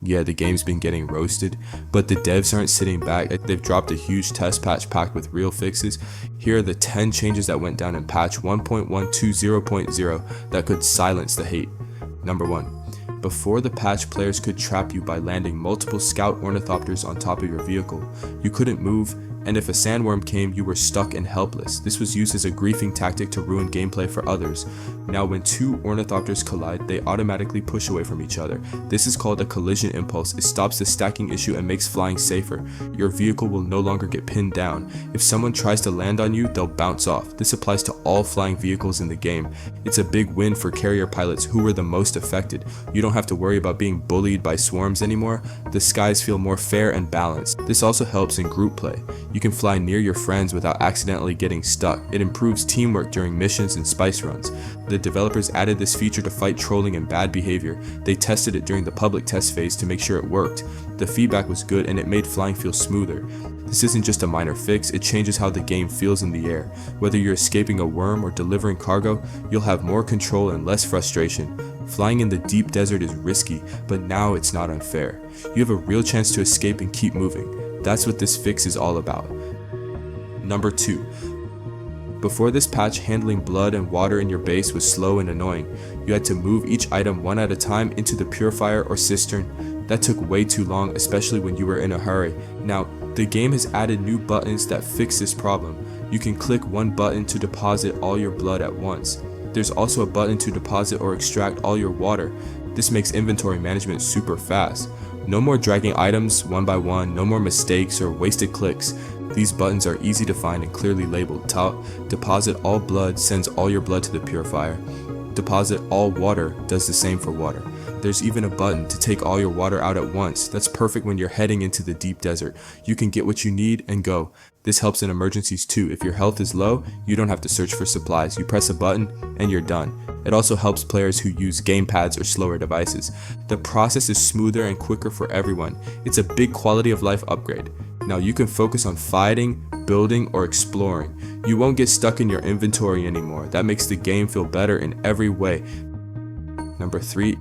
Yeah, the game's been getting roasted, but the devs aren't sitting back. They've dropped a huge test patch packed with real fixes. Here are the 10 changes that went down in patch 1.120.0 that could silence the hate. Number 1. Before the patch, players could trap you by landing multiple scout ornithopters on top of your vehicle. You couldn't move, and if a sandworm came, you were stuck and helpless. This was used as a griefing tactic to ruin gameplay for others. Now when two ornithopters collide, they automatically push away from each other. This is called a collision impulse. It stops the stacking issue and makes flying safer. Your vehicle will no longer get pinned down. If someone tries to land on you, they'll bounce off. This applies to all flying vehicles in the game. It's a big win for carrier pilots who were the most affected. You don't have to worry about being bullied by swarms anymore. The skies feel more fair and balanced. This also helps in group play. You can fly near your friends without accidentally getting stuck. It improves teamwork during missions and spice runs. The developers added this feature to fight trolling and bad behavior. They tested it during the public test phase to make sure it worked. The feedback was good and it made flying feel smoother. This isn't just a minor fix, it changes how the game feels in the air. Whether you're escaping a worm or delivering cargo, you'll have more control and less frustration. Flying in the deep desert is risky, but now it's not unfair. You have a real chance to escape and keep moving. That's what this fix is all about. Number 2. Before this patch, handling blood and water in your base was slow and annoying. You had to move each item one at a time into the purifier or cistern. That took way too long, especially when you were in a hurry. Now, the game has added new buttons that fix this problem. You can click one button to deposit all your blood at once. There's also a button to deposit or extract all your water. This makes inventory management super fast. No more dragging items one by one, no more mistakes or wasted clicks. These buttons are easy to find and clearly labeled. Deposit all blood sends all your blood to the purifier. Deposit all water does the same for water. There's even a button to take all your water out at once. That's perfect when you're heading into the deep desert. You can get what you need and go. This helps in emergencies too. If your health is low, you don't have to search for supplies. You press a button and you're done. It also helps players who use gamepads or slower devices. The process is smoother and quicker for everyone. It's a big quality of life upgrade. Now you can focus on fighting, building, or exploring. You won't get stuck in your inventory anymore. That makes the game feel better in every way. Number 3.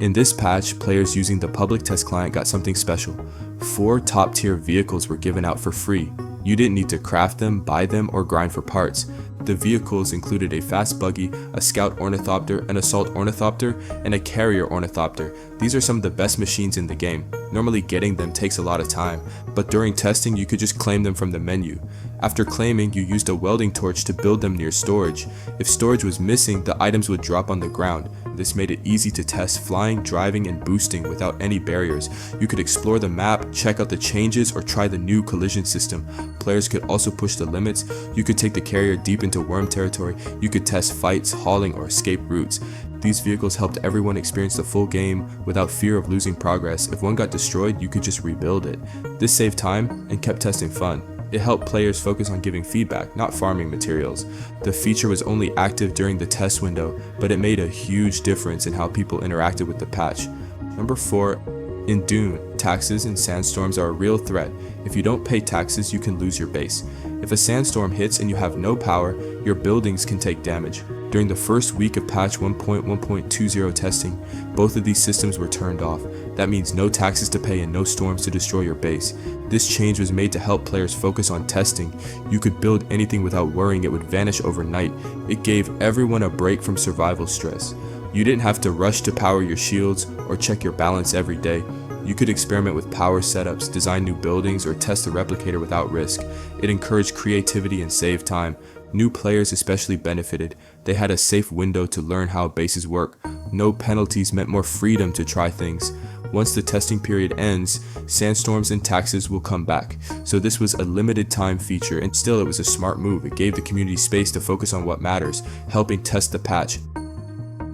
In this patch, players using the public test client got something special. 4 top-tier vehicles were given out for free. You didn't need to craft them, buy them, or grind for parts. The vehicles included a fast buggy, a scout ornithopter, an assault ornithopter, and a carrier ornithopter. These are some of the best machines in the game. Normally getting them takes a lot of time, but during testing you could just claim them from the menu. After claiming, you used a welding torch to build them near storage. If storage was missing, the items would drop on the ground. This made it easy to test flying, driving, and boosting without any barriers. You could explore the map, check out the changes, or try the new collision system. Players could also push the limits. You could take the carrier deep into worm territory. You could test fights, hauling, or escape routes. These vehicles helped everyone experience the full game without fear of losing progress. If one got destroyed, you could just rebuild it. This saved time and kept testing fun. It helped players focus on giving feedback, not farming materials. The feature was only active during the test window, but it made a huge difference in how people interacted with the patch. Number 4. In Dune, taxes and sandstorms are a real threat. If you don't pay taxes, you can lose your base. If a sandstorm hits and you have no power, your buildings can take damage. During the first week of patch 1.1.20 testing, both of these systems were turned off. That means no taxes to pay and no storms to destroy your base. This change was made to help players focus on testing. You could build anything without worrying it would vanish overnight. It gave everyone a break from survival stress. You didn't have to rush to power your shields or check your balance every day. You could experiment with power setups, design new buildings, or test the replicator without risk. It encouraged creativity and saved time. New players especially benefited. They had a safe window to learn how bases work. No penalties meant more freedom to try things. Once the testing period ends, sandstorms and taxes will come back. So this was a limited time feature, and still it was a smart move. It gave the community space to focus on what matters, helping test the patch.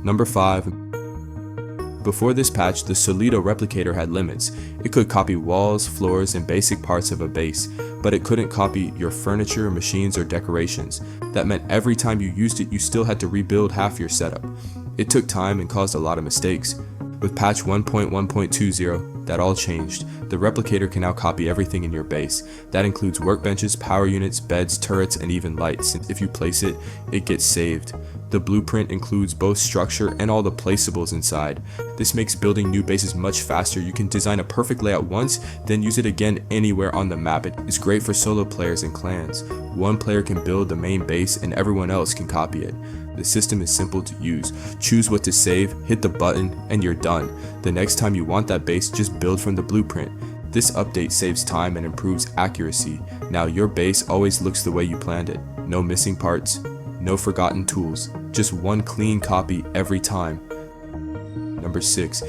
Number 5. Before this patch, the Solido replicator had limits. It could copy walls, floors, and basic parts of a base, but it couldn't copy your furniture, machines, or decorations. That meant every time you used it, you still had to rebuild half your setup. It took time and caused a lot of mistakes. With patch 1.1.20, that all changed. The replicator can now copy everything in your base. That includes workbenches, power units, beds, turrets, and even lights. If you place it, it gets saved. The blueprint includes both structure and all the placeables inside. This makes building new bases much faster. You can design a perfect layout once, then use it again anywhere on the map. It is great for solo players and clans. One player can build the main base and everyone else can copy it. The system is simple to use. Choose what to save, hit the button, and you're done. The next time you want that base, just build from the blueprint. This update saves time and improves accuracy. Now your base always looks the way you planned it. No missing parts, no forgotten tools, just one clean copy every time. Number 6.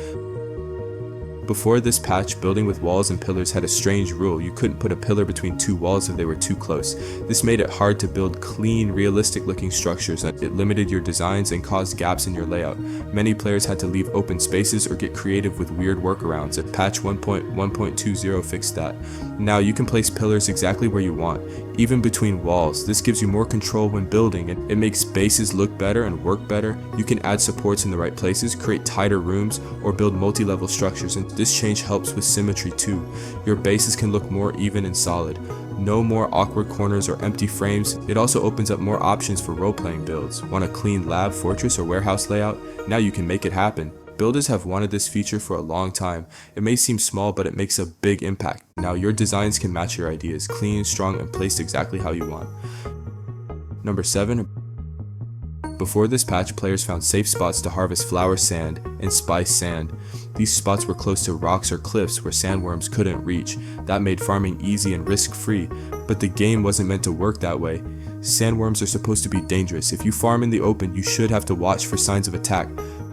Before this patch, building with walls and pillars had a strange rule. You couldn't put a pillar between two walls if they were too close. This made it hard to build clean, realistic looking structures. It limited your designs and caused gaps in your layout. Many players had to leave open spaces or get creative with weird workarounds. Patch 1.1.20 fixed that. Now you can place pillars exactly where you want, even between walls. This gives you more control when building, and it makes bases look better and work better. You can add supports in the right places, create tighter rooms, or build multi-level structures, and this change helps with symmetry too. Your bases can look more even and solid. No more awkward corners or empty frames. It also opens up more options for role-playing builds. Want a clean lab, fortress, or warehouse layout? Now you can make it happen. Builders have wanted this feature for a long time. It may seem small, but it makes a big impact. Now your designs can match your ideas, clean, strong, and placed exactly how you want. Number 7. Before this patch, players found safe spots to harvest flower sand and spice sand. These spots were close to rocks or cliffs where sandworms couldn't reach. That made farming easy and risk-free, but the game wasn't meant to work that way. Sandworms are supposed to be dangerous. If you farm in the open, you should have to watch for signs of attack.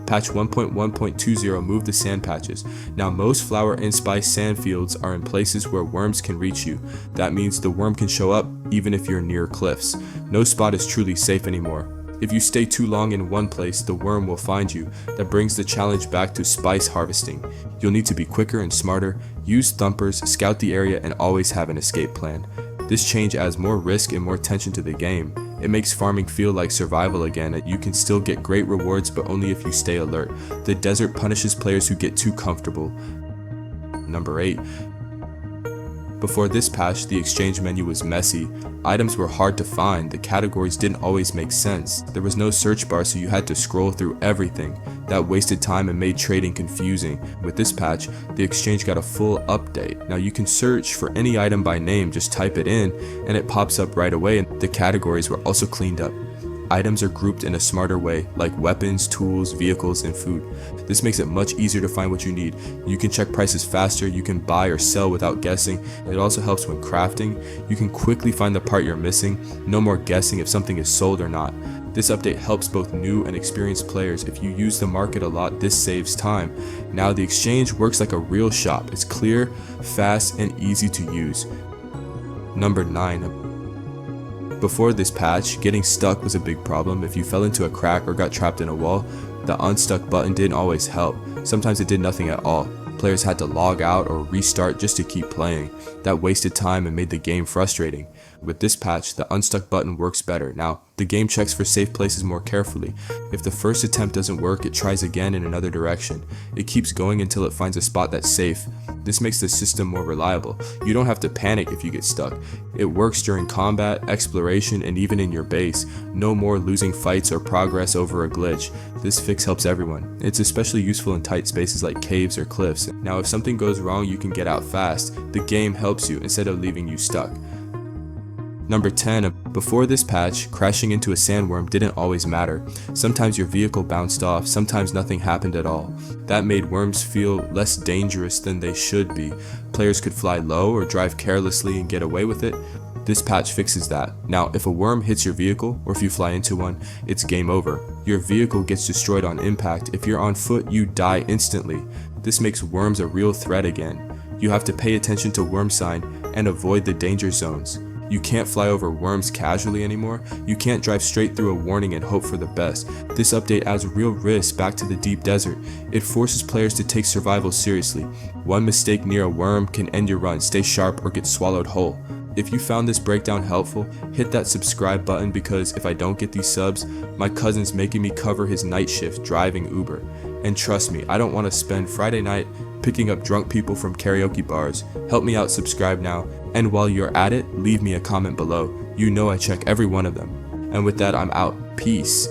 Patch 1.1.20 moved the sand patches. Now most flower and spice sand fields are in places where worms can reach you. That means the worm can show up even if you're near cliffs. No spot is truly safe anymore. If you stay too long in one place, the worm will find you. That brings the challenge back to spice harvesting. You'll need to be quicker and smarter, use thumpers, scout the area, and always have an escape plan. This change adds more risk and more tension to the game. It makes farming feel like survival again. You can still get great rewards, but only if you stay alert. The desert punishes players who get too comfortable. Number 8. Before this patch, the exchange menu was messy. Items were hard to find, the categories didn't always make sense. There was no search bar, so you had to scroll through everything. That wasted time and made trading confusing. With this patch, the exchange got a full update. Now you can search for any item by name, just type it in, and it pops up right away, and the categories were also cleaned up. Items are grouped in a smarter way, like weapons, tools, vehicles, and food. This makes it much easier to find what you need. You can check prices faster, you can buy or sell without guessing. It also helps when crafting. You can quickly find the part you're missing. No more guessing if something is sold or not. This update helps both new and experienced players. If you use the market a lot, this saves time. Now the exchange works like a real shop. It's clear, fast, and easy to use. Number 9. Before this patch, getting stuck was a big problem. If you fell into a crack or got trapped in a wall, the unstuck button didn't always help. Sometimes it did nothing at all. Players had to log out or restart just to keep playing. That wasted time and made the game frustrating. With this patch, the unstuck button works better. Now, the game checks for safe places more carefully. If the first attempt doesn't work, it tries again in another direction. It keeps going until it finds a spot that's safe. This makes the system more reliable. You don't have to panic if you get stuck. It works during combat, exploration, and even in your base. No more losing fights or progress over a glitch. This fix helps everyone. It's especially useful in tight spaces like caves or cliffs. Now, if something goes wrong, you can get out fast. The game helps you instead of leaving you stuck. Number 10. Before this patch, crashing into a sandworm didn't always matter. Sometimes your vehicle bounced off, sometimes nothing happened at all. That made worms feel less dangerous than they should be. Players could fly low or drive carelessly and get away with it. This patch fixes that. Now, if a worm hits your vehicle, or if you fly into one, it's game over. Your vehicle gets destroyed on impact. If you're on foot, you die instantly. This makes worms a real threat again. You have to pay attention to worm sign and avoid the danger zones. You can't fly over worms casually anymore. You can't drive straight through a warning and hope for the best. This update adds real risk back to the deep desert. It forces players to take survival seriously. One mistake near a worm can end your run, stay sharp, or get swallowed whole. If you found this breakdown helpful, hit that subscribe button, because if I don't get these subs, my cousin's making me cover his night shift driving Uber. And trust me, I don't want to spend Friday night picking up drunk people from karaoke bars. Help me out, subscribe now, and while you're at it, leave me a comment below. You know I check every one of them. And with that, I'm out. Peace.